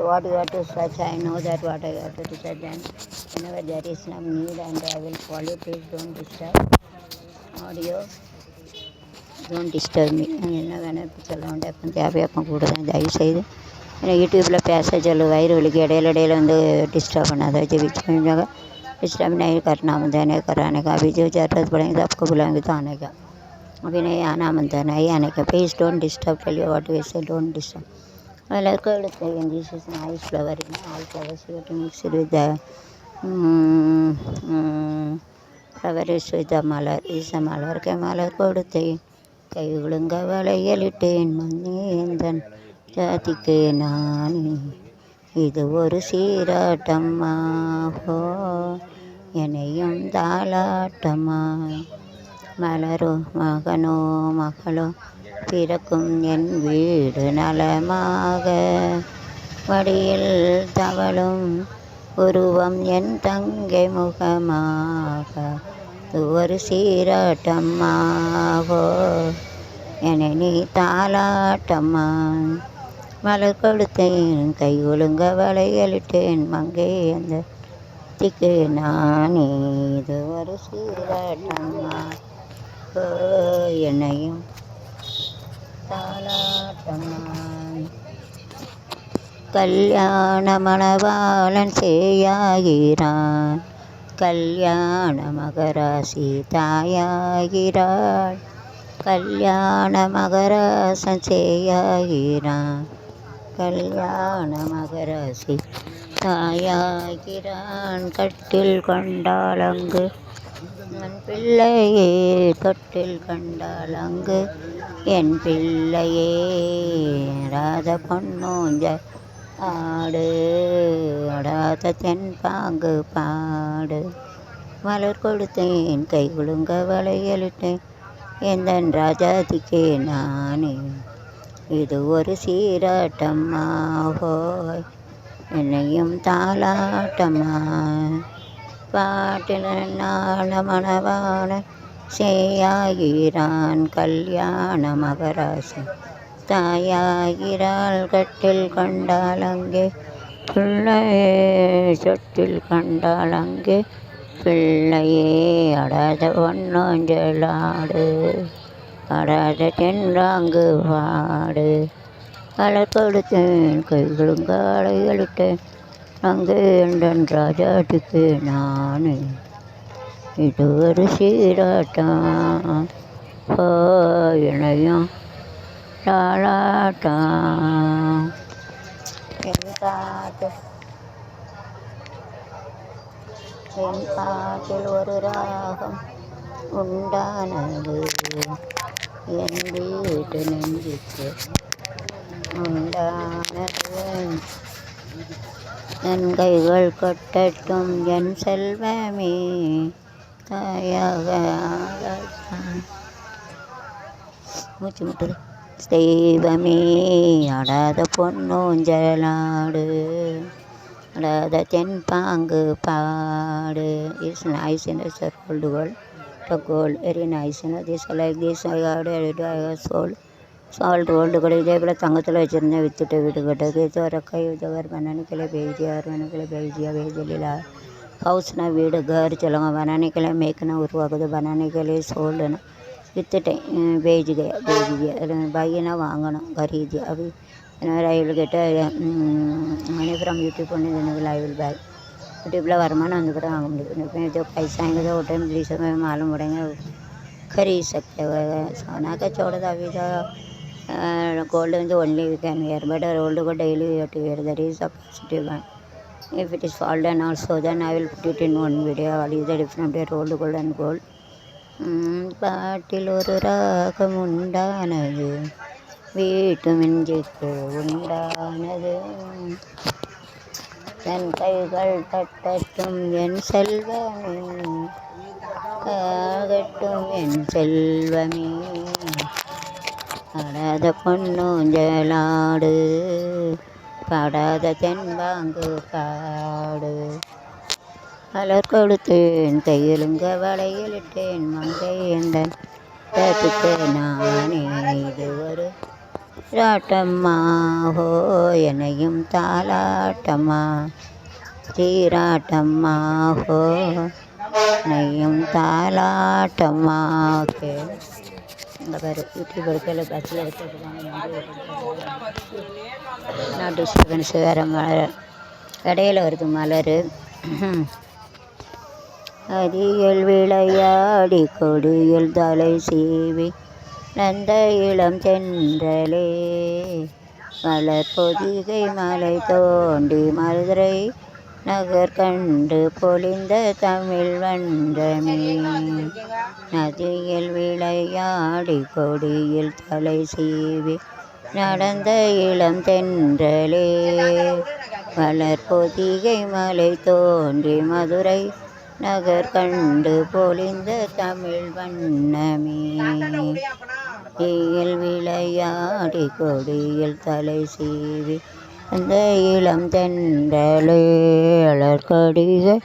what you have to search, I know that what I have to research, and whenever there is some need and I will follow. Please don't disturb audio, don't disturb me. என்ன வேணால் இப்போ சொல்ல வேண்டாம், எப்போ தேவையோ அப்போ கூட தான் தயவுசெய்து ஏன்னா யூடியூப்பில் பேச சொல்லு, வயிறு வலிக்கு இடையில வந்து டிஸ்டர்ब பண்ணாத जब डिस्टर्ब नहीं करना बनता नहीं कराने का अभी जो ज़रूरत पड़ेगी आपको बुलाएंगे तो आने का अभी नहीं आना बनता नहीं आने का please don't disturb tell you what we say don't disturb எல்லாருக்கும் எடுத்து this is nice flower all flowers you have to mix it with the flower is with the Malar is a மலருக்கு மலர் கொடுத்தேன் கை ஒழுங்க வளையலிட்டேன் மன்னேந்தன் ஜாதிக்கு நானே இது ஒரு சீராட்டம்மா ஹோ என்னையும் தாலாட்டம்மா மலரோ மகனோ மகளோ பிறக்கும் என் வீடு நலமாக வடியில் தவழும் உருவம் என் தங்கை முகமாக இது ஒரு சீராட்டம்மாவோ என்னை நீ தாலாட்டம்மா மலர் கொடுத்தேன் கை ஒழுங்க வளையலிட்டேன் மங்கை அந்த திக்கு நானே இது ஒரு சீராட்டம்மா என்னையும் தாலாட்டம்மா கல்யாண மணவாளன் சேயாகிறான் கல்யாண மகராசி தாயாகிறாள் கல்யாண மகராசன் சேயாகிறான் கல்யாண மகராசி தாயாகிறான் கட்டில் கொண்டாலங்கு என் பிள்ளையே தொட்டில் கண்டாலங்கு என் பிள்ளையே ராத பொன்னூஞ்ச ஆடு ஆடாத தென்பாங்கு பாடு மலர் கொடுத்தேன் கை ஒழுங்க வளையலிட்டேன் எந்தன் ராஜாதிக்கே நானே இது ஒரு சீராட்டம்மா ஹோய் என்னையும் தாலாட்டம்மா பாட்டில் நாள மணவான சேயாகிறான் கல்யாண மகராசி தாயாகிறாள் கட்டில் கண்டால் அங்கே பிள்ளையே சொட்டில் கண்டால் அங்கே பிள்ளையே அடாத ஒன்னோஞ்சலாடு அடாத தென்றாங்கு பாடு மலர் கொடுத்தேன் கைகளுங்க அலைகளிட்டேன் அங்கே என் ராஜாட்டுக்கு நான் இது ஒரு சீராட்டம் இணையம் தாலாட்டம் என் பாட்டில் ஒரு ராகம் உண்டானது என் வீட்டு நெஞ்சுக்கு உண்டானது என் கைகள் கொட்டட்டும் என் செல்வமே தாயாக மூச்சு முட்டுது தெய்வமே ஆடாத பொன்னூஞ்சலாடு ஆடாத தென்பாங்கு பாடு is nice in the old gold the gold very nice this like this I got it I was sold salt rolled கூட இதே போல் தங்கத்தில் வச்சுருந்தேன் விற்றுட்டு வீட்டு கட்டக்கு तो रखा ही जगह बनाने के लिए भेज दिया और मैंने के लिए भेज दिया भेज लीला हाउस ना वीड घर चलूँगा बनाने के लिए मेक ना उठवा को बनाने के लिए सोल्ड ना விற்றுட்டேன் भेज दिया भाई ना வாங்கணும் खरीद दिया अभी I will get money from YouTube only then I will buy YouTube வருமானம் வந்து கூட வாங்க முடியும் जो पैसा आएंगे तो वो टाइम पुलिस में मालूम पड़ेंगे खरीद सकते हो सोना का छोड़ दो अभी तो gold is only we can wear but gold को daily we have to wear that is a positive one if it is fallen also then I will put it in one video what is the difference between rolled gold and gold பாட்டில் ஒரு ராகம் உண்டானது வீட்டு மிஞ்சிக்கு உண்டானது என் கைகள் தட்டட்டும் என் செல்வமே ஆகட்டும் என் செல்வமே ஆடாத பொன்னூஞ்சலாடு பாடாத தென்பாங்கு பாடு மலர் கொடுத்தேன் கையிலுங்க வளையலிட்டேன் மங்கை எந்தன் பேத்துக்கு நானே இது ஒரு ராட்டம்மா ஹோ என்னையும் தாலாட்டம்மா சீராட்டம்மா ஹோ என்னையும் தாலாட்டம்மா. ஓகே, இங்கே பாரு யூடியூப் எடுக்கல பஸ்ஸில் எடுத்துருக்காங்க. நான் டிஸ்டர்பன்ஸ் வேறு மலர் கடையில் வருது மலர். அதியல் விளையாடி கொடியில் தலை சீவி நந்த இளம் தென்றலே மலர் பொதிகை மலை தோண்டி மதுரை நகர் கண்டு பொழிந்த தமிழ் வண்டமே. நதியில் விளையாடி கொடியில் தலை சீவி நடந்த இளம் தென்றலே மலர் பொதிகை மலை தோன்றி மதுரை நகர் கண்டு பொழிந்த தமிழ் வண்ணமே. இயல் விளையாடி கொடியில் தலை சீவி அந்த இளம் தென்றலே மலர் கொடிகை